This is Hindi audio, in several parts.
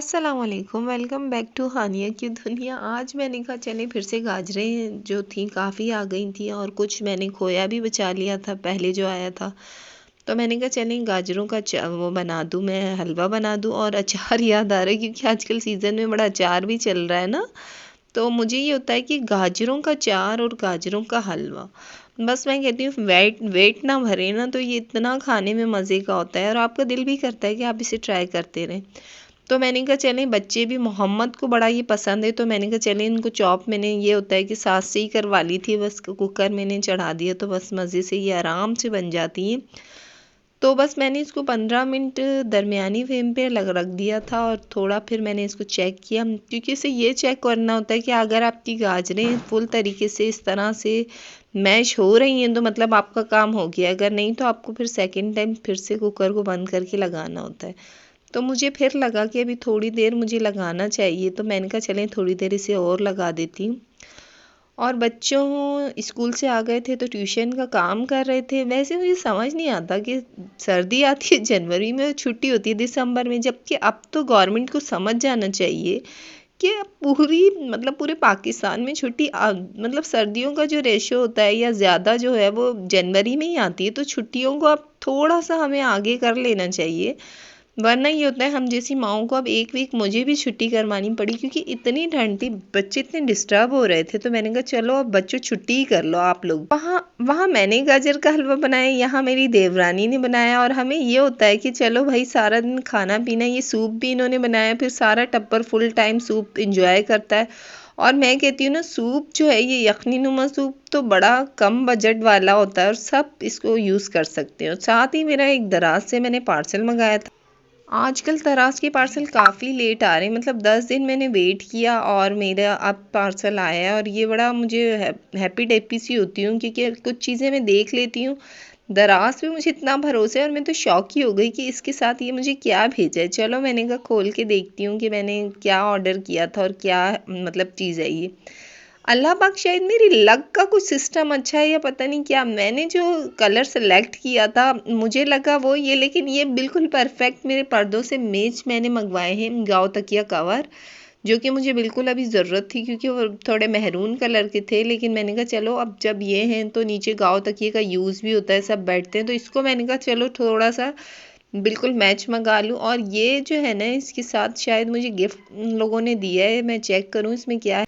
अस्सलाम वालेकुम, वेलकम बैक टू हानिया की दुनिया। आज मैंने कहा चले फिर से गाजरें जो थी काफ़ी आ गई थी और कुछ मैंने खोया भी बचा लिया था पहले जो आया था। तो मैंने कहा चलें गाजरों का वो बना दूँ, मैं हलवा बना दूँ। और अचार याद आ रहा है क्योंकि आजकल सीज़न में बड़ा अचार भी चल रहा है ना। तो मुझे ये होता है कि गाजरों का अचार और गाजरों का हलवा, बस मैं कहती हूँ वेट वेट ना भरे ना, तो ये इतना खाने में मज़े का होता है और आपका दिल भी करता है कि आप इसे ट्राई करते रहें। तो मैंने कहा चलें, बच्चे भी मोहम्मद को बड़ा ये पसंद है, तो मैंने कहा चलें इनको चॉप, मैंने ये होता है कि सास से ही करवा ली थी, बस कुकर मैंने चढ़ा दिया तो बस मज़े से ये आराम से बन जाती हैं। तो बस मैंने इसको 15 मिनट दरमियानी फ्लेम पे रख दिया था और थोड़ा फिर मैंने इसको चेक किया, क्योंकि इसे ये चेक करना होता है कि अगर आपकी गाजरें फुल तरीके से इस तरह से मैश हो रही हैं तो मतलब आपका काम हो गया, अगर नहीं तो आपको फिर सेकंड टाइम फिर से कुकर को बंद करके लगाना होता है। तो मुझे फिर लगा कि अभी थोड़ी देर मुझे लगाना चाहिए, तो मैंने कहा चलें थोड़ी देर इसे और लगा देती हूँ। और बच्चों स्कूल से आ गए थे तो ट्यूशन का काम कर रहे थे। वैसे मुझे समझ नहीं आता कि सर्दी आती है जनवरी में, छुट्टी होती है दिसंबर में, जबकि अब तो गवर्नमेंट को समझ जाना चाहिए कि अब पूरी मतलब पूरे पाकिस्तान में छुट्टी मतलब सर्दियों का जो रेशो होता है या ज़्यादा जो है वो जनवरी में ही आती है। तो छुट्टियों को अब थोड़ा सा हमें आगे कर लेना चाहिए, वरना ये होता है हम जैसी माओं को अब एक वीक मुझे भी छुट्टी करवानी पड़ी क्योंकि इतनी ठंड थी, बच्चे इतने डिस्टर्ब हो रहे थे। तो मैंने कहा चलो अब बच्चों छुट्टी ही कर लो आप लोग। वहाँ वहाँ मैंने गाजर का हलवा बनाया, यहाँ मेरी देवरानी ने बनाया। और हमें ये होता है कि चलो भाई सारा दिन खाना पीना, ये सूप भी इन्होंने बनाया, फिर सारा टब्बर फुल टाइम सूप इंजॉय करता है। और मैं कहती हूँ ना, सूप जो है ये यखनी नुमा सूप तो बड़ा कम बजट वाला होता है और सब इसको यूज़ कर सकते हो। साथ ही मेरा एक दराज से मैंने पार्सल मंगाया था। आजकल दराज के पार्सल काफ़ी लेट आ रहे हैं, मतलब 10 दिन मैंने वेट किया और मेरा अब पार्सल आया है। और ये बड़ा मुझे हैप्पी डेप्पी सी होती हूँ क्योंकि कुछ चीज़ें मैं देख लेती हूँ। दराज पे मुझे इतना भरोसा है और मैं तो शौक ही हो गई कि इसके साथ ये मुझे क्या भेजा है। चलो मैंने कहा खोल के देखती हूँ कि मैंने क्या ऑर्डर किया था और क्या मतलब चीज़ है ये। अल्लाह पाक, शायद मेरी लक का कुछ सिस्टम अच्छा है या पता नहीं क्या, मैंने जो कलर सेलेक्ट किया था मुझे लगा वो ये, लेकिन ये बिल्कुल परफेक्ट मेरे पर्दों से मैच मैंने मंगवाए हैं गाँव तकिया कवर, जो कि मुझे बिल्कुल अभी ज़रूरत थी क्योंकि वो थोड़े महरून कलर के थे। लेकिन मैंने कहा चलो अब जब ये हैं तो नीचे गाँव तकिए का यूज़ भी होता है, सब बैठते हैं, तो इसको मैंने कहा चलो थोड़ा सा बिल्कुल मैच मंगा लूँ। और ये जो है ना, इसके साथ शायद मुझे गिफ्ट लोगों ने दिया है, मैं चेक करूँ इसमें क्या है।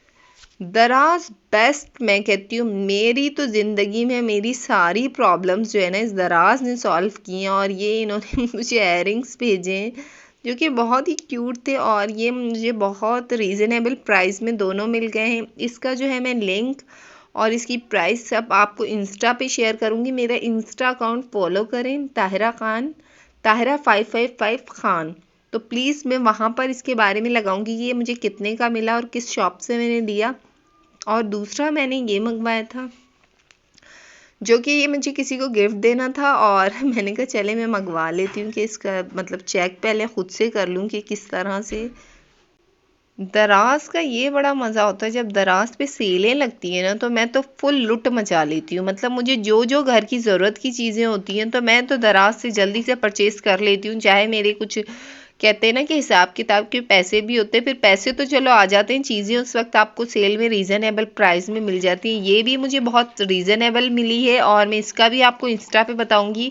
दराज बेस्ट, मैं कहती हूँ मेरी तो ज़िंदगी में मेरी सारी प्रॉब्लम्स जो है ना इस दराज ने सॉल्व की हैं। और ये इन्होंने मुझे इयररिंग्स भेजे हैं जो कि बहुत ही क्यूट थे और ये मुझे बहुत रीज़नेबल प्राइस में दोनों मिल गए हैं। इसका जो है मैं लिंक और इसकी प्राइस सब आपको इंस्टा पे शेयर करूँगी। मेरा इंस्टा अकाउंट फॉलो करें, ताहिरा खान, ताहिरा 555 खान। तो प्लीज़ मैं वहाँ पर इसके बारे में लगाऊंगी कि ये मुझे कितने का मिला और किस शॉप से मैंने लिया। और दूसरा मैंने ये मंगवाया था जो कि ये मुझे किसी को गिफ्ट देना था और मैंने कहा चले मैं मंगवा लेती हूँ कि इसका मतलब चेक पहले ख़ुद से कर लूँ कि किस तरह से। दराज का ये बड़ा मज़ा होता है जब दराज पे सेलें लगती हैं ना, तो मैं तो फुल लुट मचा लेती हूँ। मतलब मुझे जो जो घर की ज़रूरत की चीज़ें होती हैं तो मैं तो दराज से जल्दी से परचेज़ कर लेती हूँ, चाहे मेरे कुछ कहते हैं ना कि हिसाब किताब के पैसे भी होते हैं, फिर पैसे तो चलो आ जाते हैं, चीज़ें उस वक्त आपको सेल में रीज़नेबल प्राइस में मिल जाती हैं। ये भी मुझे बहुत रीज़नेबल मिली है और मैं इसका भी आपको इंस्टा पे बताऊंगी,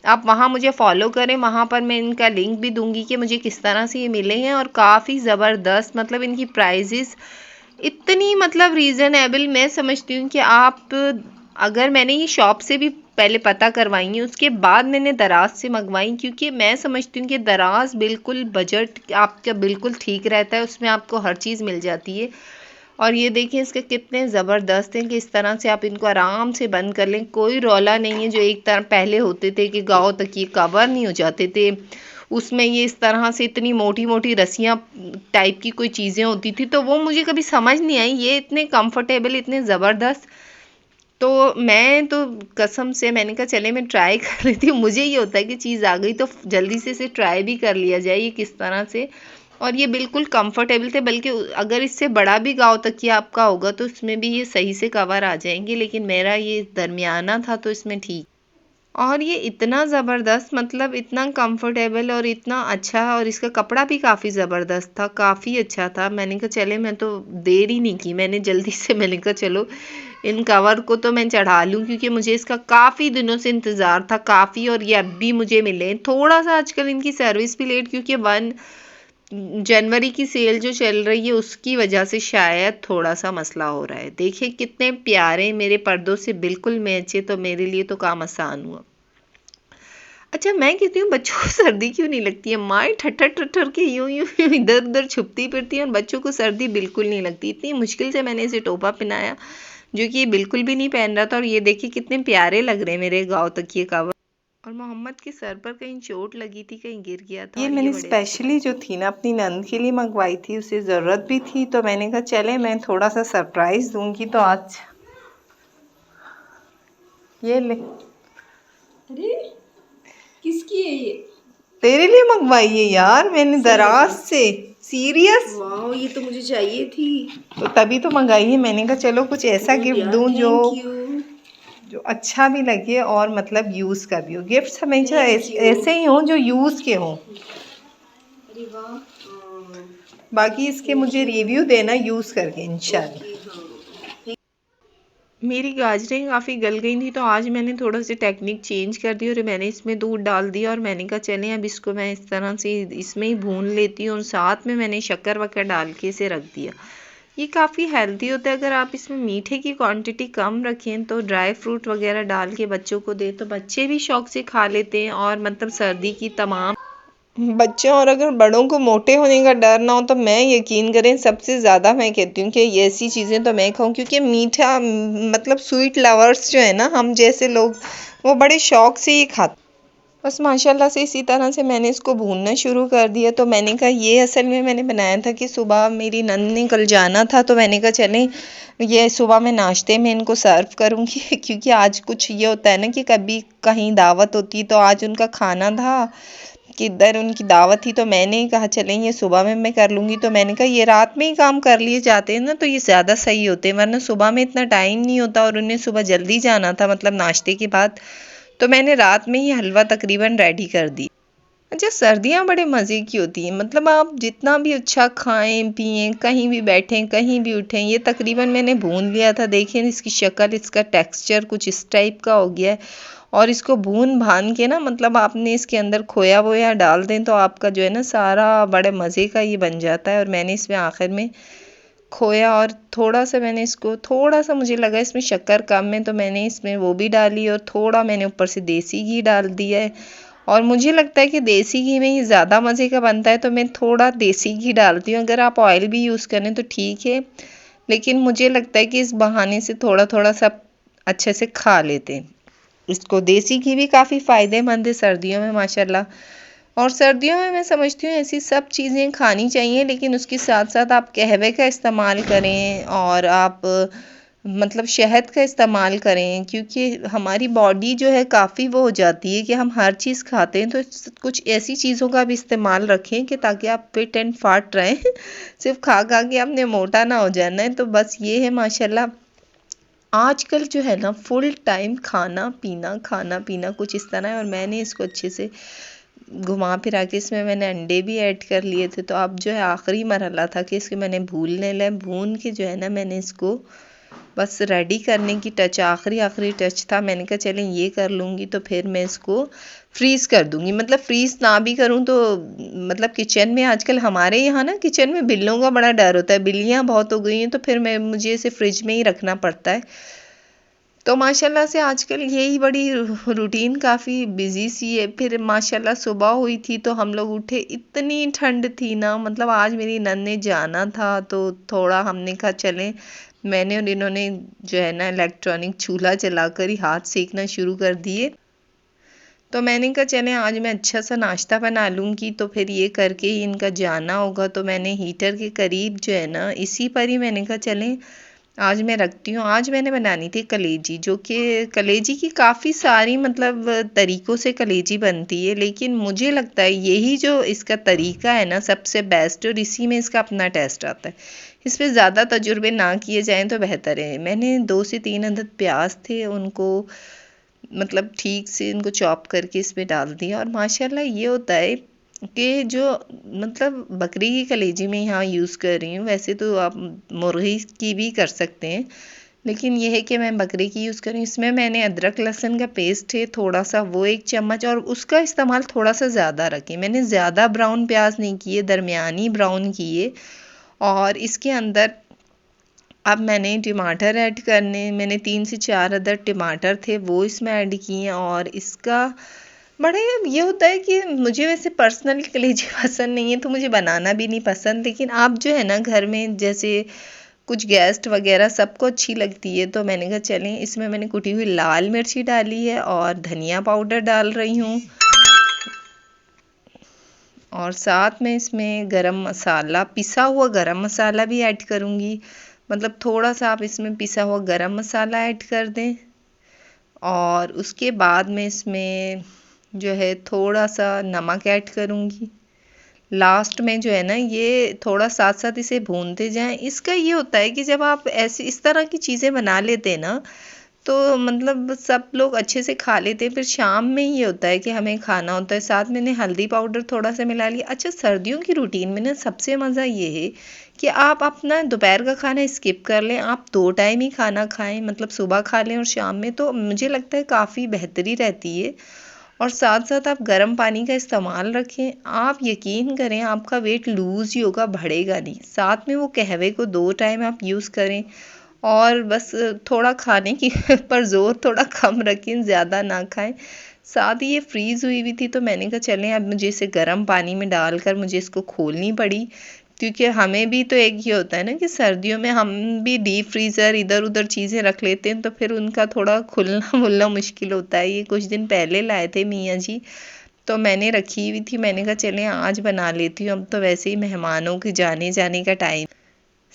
आप वहाँ मुझे फॉलो करें। वहाँ पर मैं इनका लिंक भी दूंगी कि मुझे किस तरह से ये मिले हैं। और काफ़ी ज़बरदस्त, मतलब इनकी प्राइजेस इतनी मतलब रीज़नेबल, मैं समझती हूँ कि आप अगर मैंने ये शॉप से भी पहले पता करवाई है उसके बाद मैंने दराज से मंगवाई, क्योंकि मैं समझती हूँ कि दराज बिल्कुल बजट आपका बिल्कुल ठीक रहता है, उसमें आपको हर चीज़ मिल जाती है। और ये देखिए इसके कितने ज़बरदस्त हैं कि इस तरह से आप इनको आराम से बंद कर लें, कोई रौला नहीं है। जो एक तरह पहले होते थे कि गाँव तक ये कवर नहीं हो जाते थे, उसमें ये इस तरह से इतनी मोटी मोटी रस्सियाँ टाइप की कोई चीज़ें होती थी, तो वो मुझे कभी समझ नहीं आई। ये इतने कंफर्टेबल, इतने ज़बरदस्त, तो मैं तो कसम से मैंने कहा चले मैं ट्राई कर रही थी। मुझे ये होता है कि चीज़ आ गई तो जल्दी से इसे ट्राई भी कर लिया जाए ये किस तरह से। और ये बिल्कुल कंफर्टेबल थे, बल्कि अगर इससे बड़ा भी गाँव तक की आपका होगा तो उसमें भी ये सही से कवर आ जाएंगे, लेकिन मेरा ये दरमियाना था तो इसमें ठीक। और ये इतना ज़बरदस्त, मतलब इतना कंफर्टेबल और इतना अच्छा, और इसका कपड़ा भी काफ़ी ज़बरदस्त था, काफ़ी अच्छा था। मैंने कहा चले, मैं तो देर ही नहीं की, मैंने जल्दी से मैंने कहा चलो इन कवर को तो मैं चढ़ा लूँ, क्योंकि मुझे इसका काफ़ी दिनों से इंतज़ार था, काफ़ी। और ये अब भी मुझे मिले। थोड़ा सा आजकल इनकी सर्विस भी लेट, क्योंकि 1 जनवरी की सेल जो चल रही है उसकी वजह से शायद थोड़ा सा मसला हो रहा है। देखिए कितने प्यारे, मेरे पर्दों से बिल्कुल मैचे, तो मेरे लिए तो काम आसान हुआ। अच्छा, मैं कहती हूँ बच्चों को सर्दी क्यों नहीं लगती है? माँ ठट्ठर ठट्ठर के यूं यूं यूं इधर उधर छुपती फिरती है, और बच्चों को सर्दी बिल्कुल नहीं लगती। इतनी मुश्किल से मैंने इसे टोपा पहनाया, जो कि ये बिल्कुल भी नहीं पहन रहा था। और ये देखिए कितने प्यारे लग रहे हैं मेरे गाँव तक ये कवर। और मोहम्मद के सर पर कहीं चोट लगी थी, कहीं गिर गया था। ये और मैंने बड़े स्पेशली जो थी ना अपनी नंद के लिए मंगवाई थी, उसे ज़रूरत भी थी, तो मैंने कहा चले मैं थोड़ा सा सरप्राइज़ दूंगी। तो आज ये ले, अरे किसकी है ये? तेरे लिए मंगवाई है यार मैंने, दराज से। सीरियस? वाह, ये तो मुझे चाहिए थी। तो तभी तो मंगाई है। मैंने कहा चलो कुछ ऐसा गिफ्ट दूं जो थैंक यू। अच्छा भी लगे और मतलब यूज़ का भी हो। गिफ्ट हमेशा Thank you. ऐसे ही हों जो यूज़ के हों। अरे वाह। बाकी इसके मुझे रिव्यू देना यूज़ करके इंशाल्लाह। मेरी गाजरें काफ़ी गल गई थी, तो आज मैंने थोड़ा सा टेक्निक चेंज कर दी, और मैंने इसमें दूध डाल दिया। और मैंने कहा चलें अब इसको मैं इस तरह से इसमें ही भून लेती हूँ, और साथ में मैंने शक्कर वक्कर डाल के इसे रख दिया। ये काफ़ी हेल्दी होता है। अगर आप इसमें मीठे की क्वांटिटी कम रखें तो ड्राई फ्रूट वगैरह डाल के बच्चों को दें, तो बच्चे भी शौक से खा लेते हैं। और मतलब सर्दी की तमाम बच्चों, और अगर बड़ों को मोटे होने का डर ना हो, तो मैं यकीन करें सबसे ज़्यादा मैं कहती हूँ कि ये ऐसी चीज़ें तो मैं खाऊं, क्योंकि मीठा मतलब स्वीट लवर्स जो है ना, हम जैसे लोग, वो बड़े शौक से ही खाते। बस माशाल्लाह से इसी तरह से मैंने इसको भूनना शुरू कर दिया। तो मैंने कहा ये असल में मैंने बनाया था कि सुबह मेरी नंद ने कल जाना था, तो मैंने कहा चलें ये सुबह मैं नाश्ते में इनको सर्व करूँगी क्योंकि आज कुछ ये होता है ना कि कभी कहीं दावत होती, तो आज उनका खाना था कि इधर उनकी दावत थी, तो मैंने ही कहा चलें ये सुबह में मैं कर लूँगी। तो मैंने कहा ये रात में ही काम कर लिए जाते हैं ना, तो ये ज़्यादा सही होते हैं, वरना सुबह में इतना टाइम नहीं होता, और उन्हें सुबह जल्दी जाना था मतलब नाश्ते के बाद। तो मैंने रात में ही हलवा तकरीबन रेडी कर दी। अच्छा, सर्दियाँ बड़े मज़े की होती हैं, मतलब आप जितना भी अच्छा खाएं पिएं, कहीं भी बैठें कहीं भी उठें। ये तकरीबन मैंने भून लिया था, देखें इसकी शक्ल, इसका टेक्सचर कुछ इस टाइप का हो गया है। और इसको भून भान के ना, मतलब आपने इसके अंदर खोया वोया डाल दें, तो आपका जो है ना सारा बड़े मज़े का ये बन जाता है। और मैंने इसमें आखिर में खोया, और थोड़ा सा मैंने इसको, थोड़ा सा मुझे लगा इसमें शक्कर कम है, तो मैंने इसमें वो भी डाली, और थोड़ा मैंने ऊपर से देसी घी डाल दिया है। और मुझे लगता है कि देसी घी में ही ज़्यादा मज़े का बनता है, तो मैं थोड़ा देसी घी डालती हूँ। अगर आप ऑयल भी यूज़ करें तो ठीक है, लेकिन मुझे लगता है कि इस बहाने से थोड़ा थोड़ा सा अच्छे से खा लेते हैं इसको। देसी घी भी काफ़ी फ़ायदेमंद है सर्दियों में माशाल्लाह। और सर्दियों में मैं समझती हूँ ऐसी सब चीज़ें खानी चाहिए, लेकिन उसके साथ साथ आप कहवे का इस्तेमाल करें, और आप मतलब शहद का इस्तेमाल करें, क्योंकि हमारी बॉडी जो है काफ़ी वो हो जाती है कि हम हर चीज़ खाते हैं। तो कुछ ऐसी चीज़ों का भी इस्तेमाल रखें कि ताकि आप फिट एंड फाट रहें सिर्फ खा खा के आपने मोटा ना हो जाना है। तो बस ये है माशाल्लाह, आजकल जो है ना फुल टाइम खाना पीना कुछ इस तरह है। और मैंने इसको अच्छे से घुमा फिरा के इसमें मैंने अंडे भी ऐड कर लिए थे। तो अब जो है आखिरी मरहला था कि इसको मैंने भून के जो है ना मैंने इसको बस रेडी करने की आखिरी टच था। मैंने कहा चलें ये कर लूँगी, तो फिर मैं इसको फ्रीज़ कर दूँगी। मतलब फ्रीज़ ना भी करूँ तो मतलब किचन में आजकल हमारे यहाँ ना किचन में बिल्लियों का बड़ा डर होता है, बिल्लियाँ बहुत हो गई हैं, तो फिर मुझे इसे फ्रिज में ही रखना पड़ता है। तो माशाल्लाह से आजकल यही बड़ी रूटीन काफ़ी बिजी सी है। फिर माशाल्लाह सुबह हुई थी तो हम लोग उठे, इतनी ठंड थी ना, मतलब आज मेरी नन्द ने जाना था, तो थोड़ा हमने कहा चलें, मैंने और इन्होंने जो है ना इलेक्ट्रॉनिक चूल्हा जलाकर ही हाथ सेकना शुरू कर दिए। तो मैंने कहा चलें आज मैं अच्छा सा नाश्ता बना लूँगी, तो फिर ये करके ही इनका जाना होगा। तो मैंने हीटर के करीब जो है ना इसी पर ही मैंने कहा चलें आज मैं रखती हूँ। आज मैंने बनानी थी कलेजी, जो कि कलेजी की काफ़ी सारी मतलब तरीक़ों से कलेजी बनती है, लेकिन मुझे लगता है यही जो इसका तरीका है ना सबसे बेस्ट, और इसी में इसका अपना टेस्ट आता है। इस पर ज़्यादा तजुर्बे ना किए जाएँ तो बेहतर है। मैंने 2 से 3 अदद प्याज थे, उनको मतलब ठीक से इनको चॉप करके इसमें डाल दिया। और माशाल्लाह ये होता है कि जो मतलब बकरी की कलेजी में यहाँ यूज़ कर रही हूँ, वैसे तो आप मुर्गी की भी कर सकते हैं, लेकिन ये है कि मैं बकरी की यूज़ कर रही हूँ। इसमें मैंने अदरक लहसुन का पेस्ट है थोड़ा सा, वो 1 चम्मच, और उसका इस्तेमाल थोड़ा सा ज़्यादा रखें। मैंने ज़्यादा ब्राउन प्याज नहीं किए, दरमियानी ब्राउन किए। और इसके अंदर अब मैंने टमाटर ऐड करने, मैंने 3 से 4 अदर टमाटर थे वो इसमें ऐड किए। और इसका बड़े ये होता है कि मुझे वैसे पर्सनली कलेजी पसंद नहीं है तो मुझे बनाना भी नहीं पसंद, लेकिन आप जो है ना घर में जैसे कुछ गेस्ट वगैरह सबको अच्छी लगती है, तो मैंने कहा चलें इसमें मैंने कुटी हुई लाल मिर्ची डाली है और धनिया पाउडर डाल रही हूँ। और साथ में इसमें गरम मसाला, पिसा हुआ गरम मसाला भी ऐड करूँगी। मतलब थोड़ा सा आप इसमें पिसा हुआ गरम मसाला ऐड कर दें। और उसके बाद में इसमें जो है थोड़ा सा नमक ऐड करूँगी लास्ट में जो है ना। ये थोड़ा साथ साथ इसे भूनते जाएं। इसका ये होता है कि जब आप ऐसी इस तरह की चीज़ें बना लेते हैं ना, तो मतलब सब लोग अच्छे से खा लेते हैं। फिर शाम में ये होता है कि हमें खाना होता है। साथ मैंने हल्दी पाउडर थोड़ा सा मिला लिया। अच्छा, सर्दियों की रूटीन में ना सबसे मज़ा ये है कि आप अपना दोपहर का खाना स्किप कर लें, आप 2 टाइम ही खाना खाएं, मतलब सुबह खा लें और शाम में, तो मुझे लगता है काफ़ी बेहतरी रहती है। और साथ साथ आप गर्म पानी का इस्तेमाल रखें। आप यकीन करें आपका वेट लूज़ ही होगा, बढ़ेगा नहीं। साथ में वो कहवे को 2 टाइम आप यूज़ करें। और बस थोड़ा खाने की पर ज़ोर थोड़ा कम रखें, ज़्यादा ना खाएं। साथ ही ये फ्रीज़ हुई हुई थी तो मैंने कहा चलें अब मुझे इसे गर्म पानी में डालकर मुझे इसको खोलनी पड़ी, क्योंकि हमें भी तो एक ही होता है ना कि सर्दियों में हम भी डीप फ्रीज़र इधर उधर चीज़ें रख लेते हैं, तो फिर उनका थोड़ा खुलना मुलना मुश्किल होता है। ये कुछ दिन पहले लाए थे मियाँ जी, तो मैंने रखी हुई थी। मैंने कहा चलें आज बना लेती हूँ, अब तो वैसे ही मेहमानों के जाने जाने का टाइम।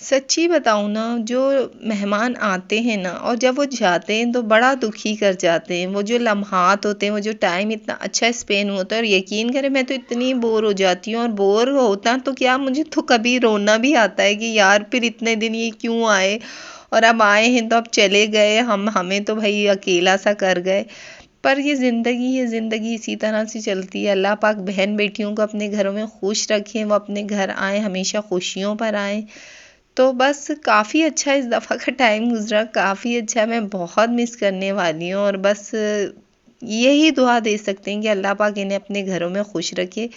सच्ची बताऊँ ना, जो मेहमान आते हैं ना और जब वो जाते हैं तो बड़ा दुखी कर जाते हैं। वो जो लम्हात होते हैं, वो जो टाइम इतना अच्छा स्पेंड होता है, और यकीन करें मैं तो इतनी बोर हो जाती हूँ। और बोर होता तो क्या, मुझे तो कभी रोना भी आता है कि यार फिर इतने दिन ये क्यों आए, और अब आए हैं तो अब चले गए, हमें तो भाई अकेला सा कर गए। पर ये ज़िंदगी इसी तरह से चलती है। अल्लाह पाक बहन बेटियों को अपने घरों में खुश रखें, वो अपने घर आएँ, हमेशा खुशियों पर आएँ। तो बस काफ़ी अच्छा इस दफ़ा का टाइम गुज़रा, काफ़ी अच्छा। मैं बहुत मिस करने वाली हूँ, और बस यही दुआ दे सकते हैं कि अल्लाह पाक इन्हें अपने घरों में खुश रखे।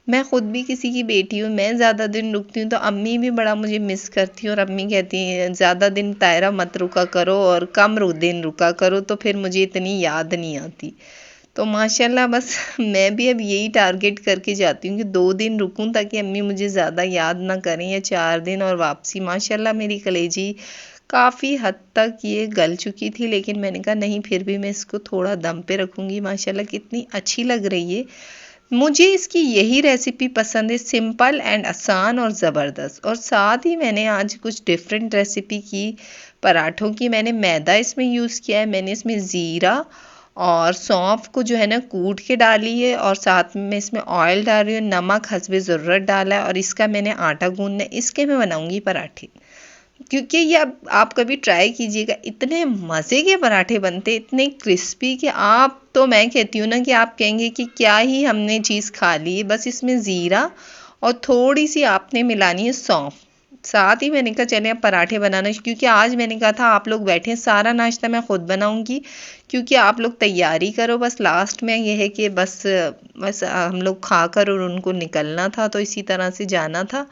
मैं ख़ुद भी किसी की बेटी हूँ, मैं ज़्यादा दिन रुकती हूँ तो अम्मी भी बड़ा मुझे मिस करती हैं, और अम्मी कहती हैं ज़्यादा दिन तायरा मत रुका करो और कम दिन रुका करो, तो फिर मुझे इतनी याद नहीं आती। तो माशाल्लाह बस मैं भी अब यही टारगेट करके जाती हूँ कि 2 दिन रुकूं ताकि अम्मी मुझे ज़्यादा याद ना करें, या 4 दिन और वापसी। माशाल्लाह मेरी कलेजी काफ़ी हद तक ये गल चुकी थी, लेकिन मैंने कहा नहीं, फिर भी मैं इसको थोड़ा दम पे रखूँगी। माशाल्लाह कितनी अच्छी लग रही है। मुझे इसकी यही रेसिपी पसंद है, सिंपल एंड आसान और ज़बरदस्त। और साथ ही मैंने आज कुछ डिफरेंट रेसिपी की पराठों की। मैंने मैदा इसमें यूज़ किया है, मैंने इसमें ज़ीरा और सौंफ को जो है ना कूट के डाली है, और साथ में मैं इसमें ऑयल डाल रही हूँ, नमक हस्बे ज़रूरत डाला है, और इसका मैंने आटा गूंदना है। इसके मैं बनाऊँगी पराठे, क्योंकि ये अब आप कभी ट्राई कीजिएगा, इतने मज़े के पराठे बनते, इतने क्रिस्पी कि आप, तो मैं कहती हूँ ना कि आप कहेंगे कि क्या ही हमने चीज़ खा ली है। बस इसमें ज़ीरा और थोड़ी सी आपने मिलानी है सौंफ। साथ ही मैंने कहा चले अब पराठे बनाना, क्योंकि आज मैंने कहा था आप लोग बैठे, सारा नाश्ता मैं ख़ुद बनाऊंगी, क्योंकि आप लोग तैयारी करो, बस लास्ट में ये है कि बस हम लोग खा कर और उनको निकलना था, तो इसी तरह से जाना था।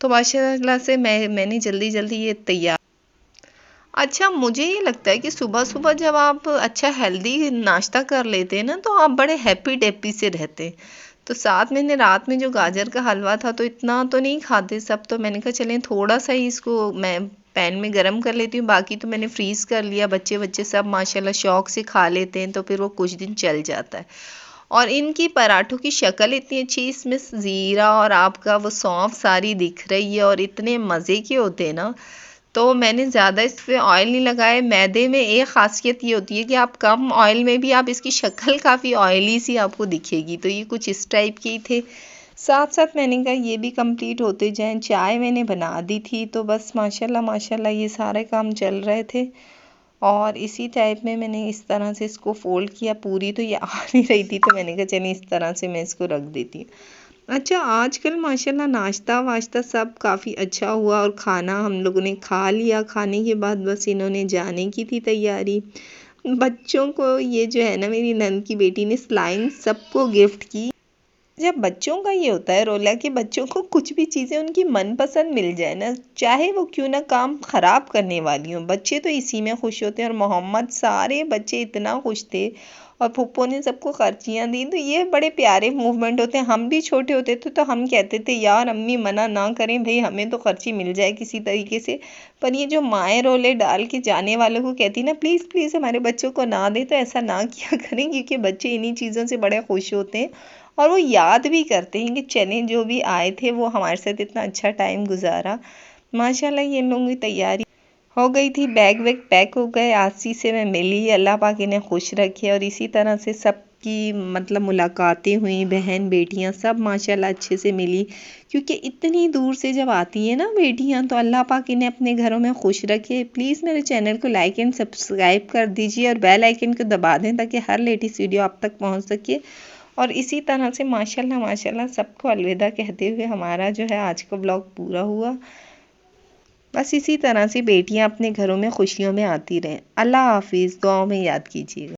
तो माशाल्लाह से मैंने जल्दी जल्दी ये तैयार। अच्छा, मुझे ये लगता है कि सुबह सुबह जब आप अच्छा हेल्दी नाश्ता कर लेते हैं ना, तो आप बड़े हैप्पी डेप्पी से रहते हैं। तो साथ मैंने रात में जो गाजर का हलवा था, तो इतना तो नहीं खाते सब, तो मैंने कहा चलें थोड़ा सा ही इसको मैं पैन में गरम कर लेती हूँ। बाकी तो मैंने फ्रीज़ कर लिया, बच्चे सब माशाल्लाह शौक से खा लेते हैं, तो फिर वो कुछ दिन चल जाता है। और इनकी पराठों की शक्ल इतनी अच्छी, इसमें ज़ीरा और आपका वो सौंफ सारी दिख रही है, और इतने मज़े के होते हैं ना। तो मैंने ज़्यादा इस पर ऑयल नहीं लगाया। मैदे में एक ख़ासियत ये होती है कि आप कम ऑयल में भी आप इसकी शक्ल काफ़ी ऑयली सी आपको दिखेगी। तो ये कुछ इस टाइप के ही थे। साथ साथ मैंने कहा ये भी कंप्लीट होते जाएं। चाय मैंने बना दी थी, तो बस माशाल्लाह माशाल्लाह ये सारे काम चल रहे थे। और इसी टाइप में मैंने इस तरह से इसको फोल्ड किया। पूरी तो ये आ नहीं रही थी तो मैंने कहा चलिए इस तरह से मैं इसको रख देती हूँ। अच्छा, आजकल माशाल्लाह नाश्ता वाश्ता सब काफ़ी अच्छा हुआ और खाना हम लोगों ने खा लिया। खाने के बाद बस इन्होंने जाने की थी तैयारी। बच्चों को ये जो है ना, मेरी नंद की बेटी ने स्लाइम सबको गिफ्ट की। जब बच्चों का ये होता है रोला कि बच्चों को कुछ भी चीज़ें उनकी मनपसंद मिल जाए ना, चाहे वो क्यों ना काम ख़राब करने वाली हों, बच्चे तो इसी में खुश होते हैं। और मोहम्मद सारे बच्चे इतना खुश थे और फूफो ने सबको खर्चियाँ दी। तो ये बड़े प्यारे मूवमेंट होते हैं। हम भी छोटे होते थे तो हम कहते थे यार अम्मी मना ना करें भाई, हमें तो खर्ची मिल जाए किसी तरीके से। पर ये जो माएँ रोले डाल के जाने वालों को कहती ना प्लीज़ प्लीज़ हमारे बच्चों को ना दे, तो ऐसा ना किया करें, क्योंकि बच्चे इन्हीं चीज़ों से बड़े खुश होते हैं और वो याद भी करते हैं कि चने जो भी आए थे वो हमारे साथ इतना अच्छा टाइम गुजारा। माशाल्लाह ये इन लोगों की तैयारी हो गई थी, बैग वैग पैक हो गए। आसी से मैं मिली, अल्लाह पाक इन्हें खुश रखे। और इसी तरह से सबकी मतलब मुलाकातें हुई, बहन बेटियां सब माशाल्लाह अच्छे से मिली। क्योंकि इतनी दूर से जब आती हैं ना बेटियां तो अल्लाह पाक इन्हें अपने घरों में खुश रखे। प्लीज़ मेरे चैनल को लाइक एंड सब्सक्राइब कर दीजिए और बेल आइकन को दबा दें ताकि हर लेटेस्ट वीडियो आप तक पहुँच सके। और इसी तरह से माशाल्लाह माशाल्लाह सबको अलविदा कहते हुए हमारा जो है आज का ब्लॉग पूरा हुआ। बस इसी तरह से बेटियां अपने घरों में खुशियों में आती रहें। अल्लाह हाफिज़, दुआओं में याद कीजिएगा।